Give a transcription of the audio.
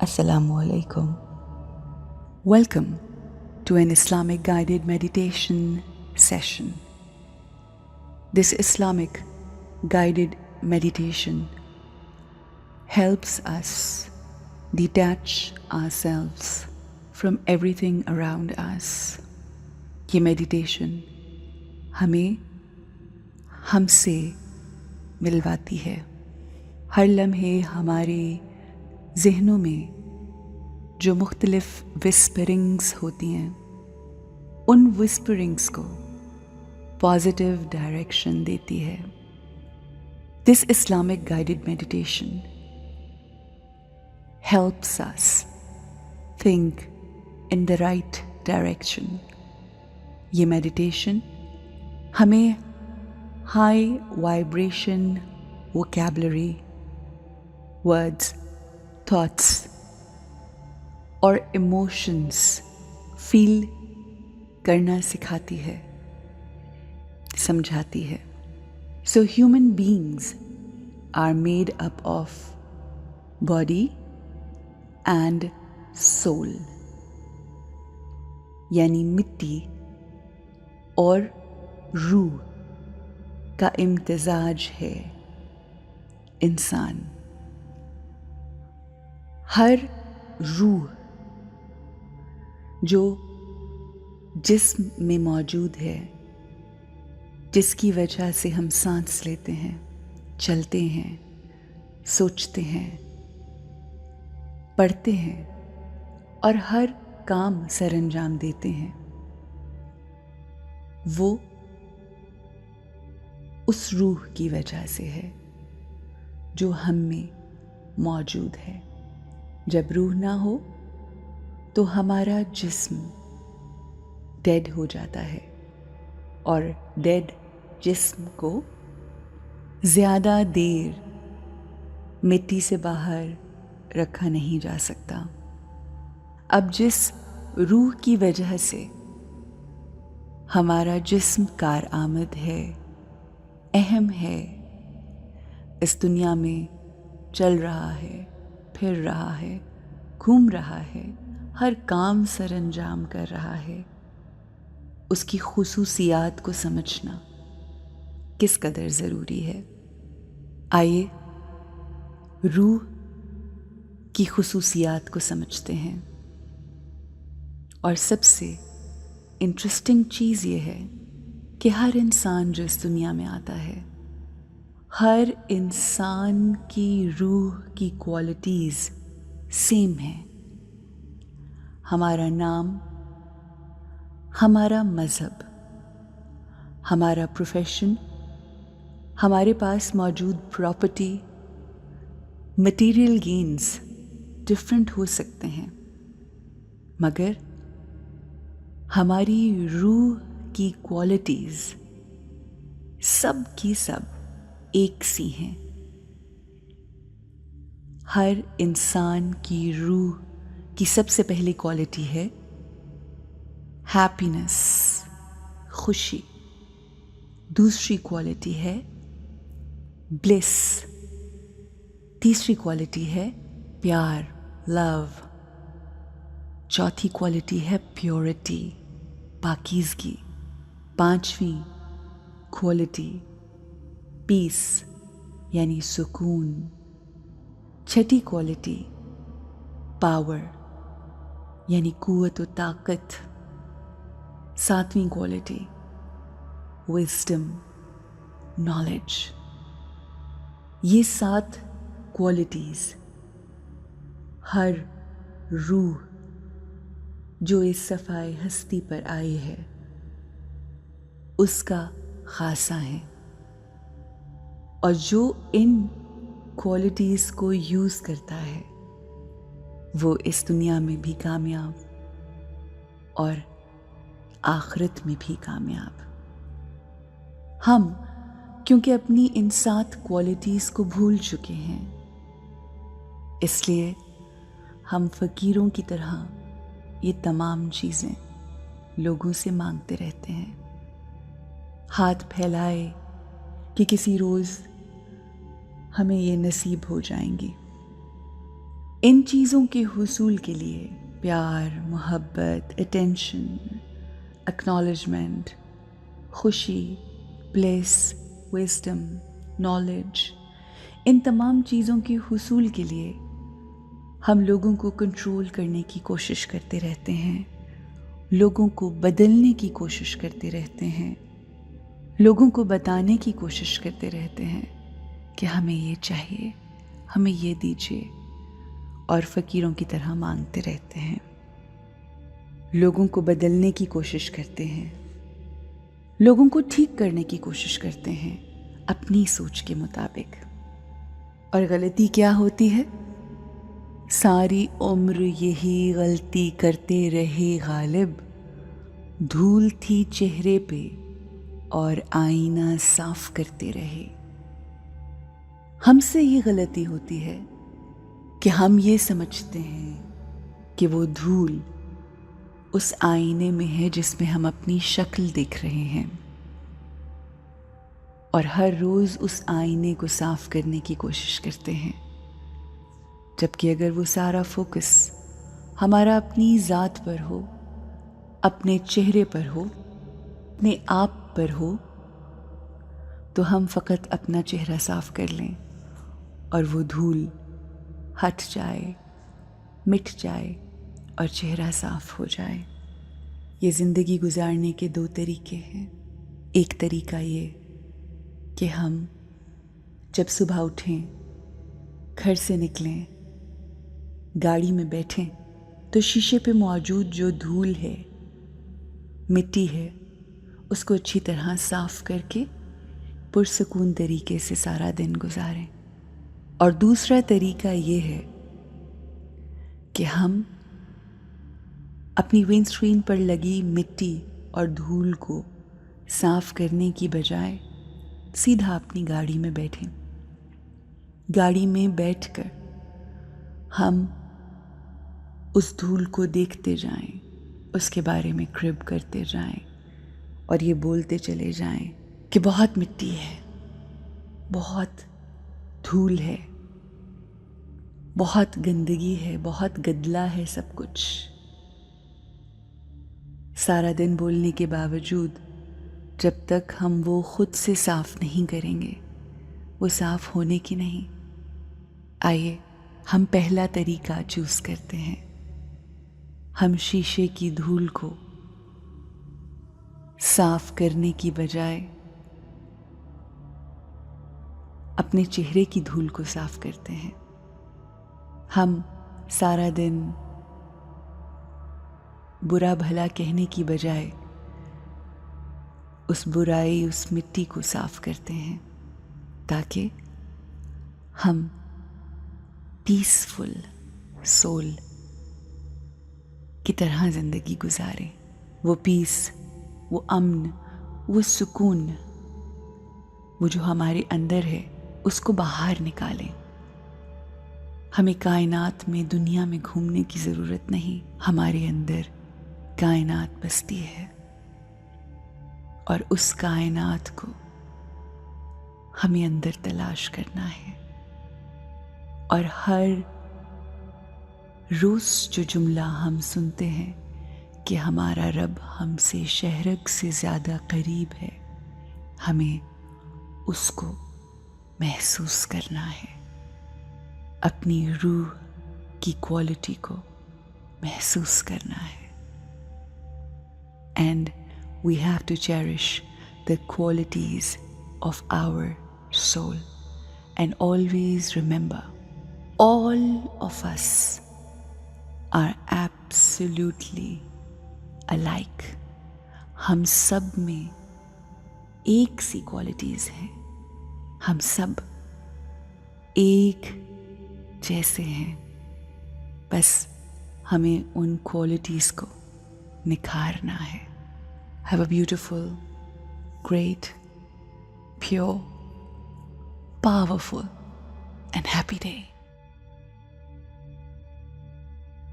Assalamu alaikum. Welcome to an Islamic guided meditation session. This Islamic guided meditation helps us detach ourselves from everything around us. ये meditation हमें हमसे मिलवाती है. हर लम्हे हमारे ज़हनों में जो मुख्तलिफ विस्परिंग्स होती हैं, उन विस्परिंग्स को पॉजिटिव डायरेक्शन देती है. This Islamic guided meditation helps us think in the right direction. ये meditation हमें high vibration vocabulary, words, thoughts और emotions feel करना सिखाती है, समझाती है. So human beings are made up of body and soul, यानी मिट्टी और रूह का इम्तिजाज है इंसान. हर रूह जो जिस्म में मौजूद है, जिसकी वजह से हम सांस लेते हैं, चलते हैं, सोचते हैं, पढ़ते हैं और हर काम सरअंजाम देते हैं, वो उस रूह की वजह से है जो हम में मौजूद है. जब रूह ना हो तो हमारा जिस्म डेड हो जाता है और डेड जिस्म को ज़्यादा देर मिट्टी से बाहर रखा नहीं जा सकता. अब जिस रूह की वजह से हमारा जिस्म कारआमद है, अहम है, इस दुनिया में चल रहा है, फिर रहा है, घूम रहा है, हर काम सरअंजाम कर रहा है, उसकी खुसूसियात को समझना किस कदर ज़रूरी है. आइए रूह की खुसूसियात को समझते हैं. और सबसे इंटरेस्टिंग चीज़ ये है कि हर इंसान जो इस दुनिया में आता है, हर इंसान की रूह की क्वालिटीज़ सेम हैं. हमारा नाम, हमारा मज़हब, हमारा प्रोफेशन, हमारे पास मौजूद प्रॉपर्टी, मटेरियल गेन्स डिफरेंट हो सकते हैं, मगर हमारी रूह की क्वालिटीज़ सब की सब एक सी हैं. हर इंसान की रूह की सबसे पहली क्वालिटी है हैप्पीनेस, खुशी. दूसरी क्वालिटी है ब्लिस. तीसरी क्वालिटी है प्यार, लव. चौथी क्वालिटी है प्योरिटी, पाकीज़गी. पांचवी क्वालिटी पीस यानी सुकून. छठी क्वालिटी पावर यानी कुव्वत व ताकत. सातवीं क्वालिटी विज़डम, नॉलेज. ये 7 क्वालिटीज़ हर रूह जो इस सफ़ाए हस्ती पर आई है उसका खासा है. और जो इन क्वालिटीज़ को यूज़ करता है वो इस दुनिया में भी कामयाब और आखिरत में भी कामयाब. हम क्योंकि अपनी इन 7 क्वालिटीज़ को भूल चुके हैं, इसलिए हम फ़कीरों की तरह ये तमाम चीज़ें लोगों से मांगते रहते हैं. हाथ फैलाए कि किसी रोज़ हमें ये नसीब हो जाएंगी. इन चीज़ों के हुसूल के लिए प्यार, मोहब्बत, अटेंशन, एक्नॉलेजमेंट, खुशी, ब्लिस, विजडम, नॉलेज, इन तमाम चीज़ों के हुसूल के लिए हम लोगों को कंट्रोल करने की कोशिश करते रहते हैं, लोगों को बदलने की कोशिश करते रहते हैं, लोगों को बताने की कोशिश करते रहते हैं कि हमें ये चाहिए, हमें ये दीजिए, और फ़कीरों की तरह मांगते रहते हैं। लोगों को बदलने की कोशिश करते हैं, लोगों को ठीक करने की कोशिश करते हैं अपनी सोच के मुताबिक। और गलती क्या होती है? सारी उम्र यही गलती करते रहे गालिब, धूल थी चेहरे पे और आईना साफ करते रहे। हमसे ये गलती होती है कि हम ये समझते हैं कि वो धूल उस आईने में है जिसमें हम अपनी शक्ल देख रहे हैं, और हर रोज़ उस आईने को साफ करने की कोशिश करते हैं, जबकि अगर वो सारा फोकस हमारा अपनी ज़ात पर हो, अपने चेहरे पर हो, अपने आप पर हो, तो हम फ़कत अपना चेहरा साफ कर लें और वो धूल हट जाए, मिट जाए और चेहरा साफ हो जाए। ये ज़िंदगी गुजारने के दो तरीके हैं। एक तरीका ये कि हम जब सुबह उठें, घर से निकलें, गाड़ी में बैठें, तो शीशे पे मौजूद जो धूल है, मिट्टी है, उसको अच्छी तरह साफ करके पुरसुकून तरीके से सारा दिन गुजारें। और दूसरा तरीका ये है कि हम अपनी विंडस्क्रीन पर लगी मिट्टी और धूल को साफ करने की बजाय सीधा अपनी गाड़ी में बैठें। गाड़ी में बैठकर हम उस धूल को देखते जाएं, उसके बारे में क्रिब करते जाएं और ये बोलते चले जाएं कि बहुत मिट्टी है, बहुत धूल है, बहुत गंदगी है, बहुत गदला है सब कुछ। सारा दिन बोलने के बावजूद जब तक हम वो खुद से साफ नहीं करेंगे, वो साफ होने की नहीं। आइए हम पहला तरीका चूज़ करते हैं। हम शीशे की धूल को साफ करने की बजाय अपने चेहरे की धूल को साफ करते हैं। हम सारा दिन बुरा भला कहने की बजाय उस बुराई, उस मिट्टी को साफ करते हैं, ताकि हम पीसफुल सोल की तरह ज़िंदगी गुजारें। वो पीस, वो अमन, वो सुकून, वो जो हमारे अंदर है, उसको बाहर निकालें। हमें कायनात में, दुनिया में घूमने की ज़रूरत नहीं। हमारे अंदर कायनात बसती है और उस कायनात को हमें अंदर तलाश करना है। और हर रोज़ जो जुमला हम सुनते हैं कि हमारा रब हमसे शहरग से ज़्यादा करीब है, हमें उसको महसूस करना है, अपनी रूह की क्वालिटी को महसूस करना है। And we have to cherish the qualities of our soul and always remember, all of us are absolutely alike. हम सब में एक सी क्वालिटीज़ हैं, हम सब एक जैसे हैं, बस हमें उन क्वालिटीज़ को निखारना है। Have a beautiful, great, pure, powerful and happy day.